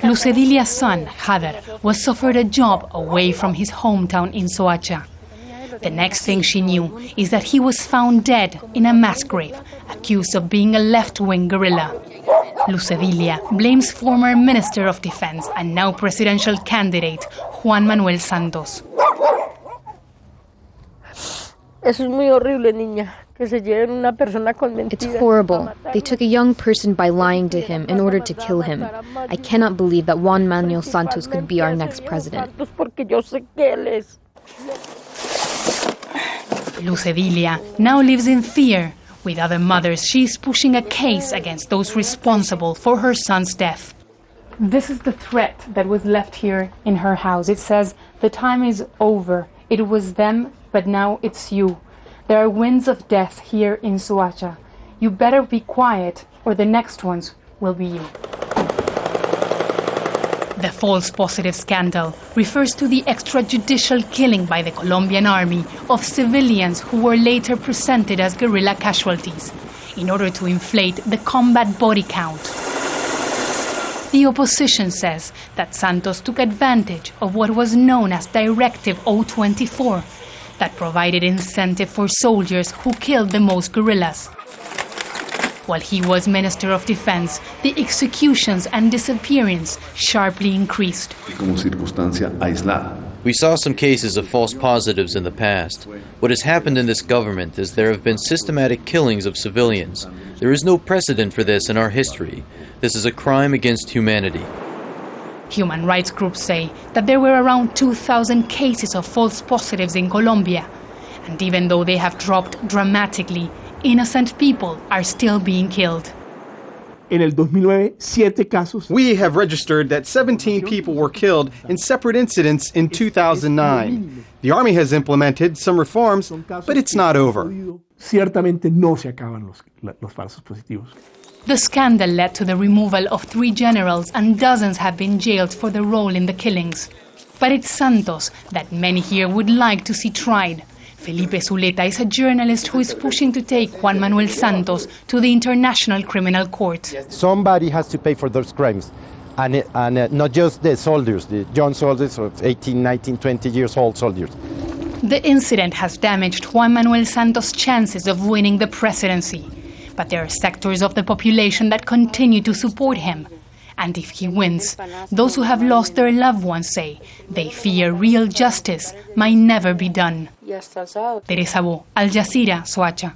Lucedilia's son, Jader, was offered a job away from his hometown in Soacha. The next thing she knew is that he was found dead in a mass grave, accused of being a left-wing guerrilla. Lucedilia blames former Minister of Defense and now presidential candidate Juan Manuel Santos. Eso es muy horrible, niña. It's horrible. They took a young person by lying to him in order to kill him. I cannot believe that Juan Manuel Santos could be our next president. Lucedilia now lives in fear. With other mothers, she is pushing a case against those responsible for her son's death. This is the threat that was left here in her house. It says, "The time is over. It was them, but now it's you. There are winds of death here in Soacha. You better be quiet, or the next ones will be you." The false positive scandal refers to the extrajudicial killing by the Colombian army of civilians who were later presented as guerrilla casualties in order to inflate the combat body count. The opposition says that Santos took advantage of what was known as Directive 024, that provided incentive for soldiers who killed the most guerrillas. While he was Minister of Defense, the executions and disappearance sharply increased. We saw some cases of false positives in the past. What has happened in this government is there have been systematic killings of civilians. There is no precedent for this in our history. This is a crime against humanity. Human rights groups say that there were around 2,000 cases of false positives in Colombia. And even though they have dropped dramatically, innocent people are still being killed. En el 2009, 7 casos. We have registered that 17 people were killed in separate incidents in 2009. The army has implemented some reforms, but it's not over. Ciertamente no se acaban los falsos positivos. The scandal led to the removal of 3 generals, and dozens have been jailed for their role in the killings. But it's Santos that many here would like to see tried. Felipe Zuleta is a journalist who is pushing to take Juan Manuel Santos to the International Criminal Court. Somebody has to pay for those crimes, and not just the soldiers, the young soldiers of 18, 19, 20 years old soldiers. The incident has damaged Juan Manuel Santos' chances of winning the presidency. But there are sectors of the population that continue to support him. And if he wins, those who have lost their loved ones say they fear real justice might never be done. Teresa Bo, Jazeera, Soacha.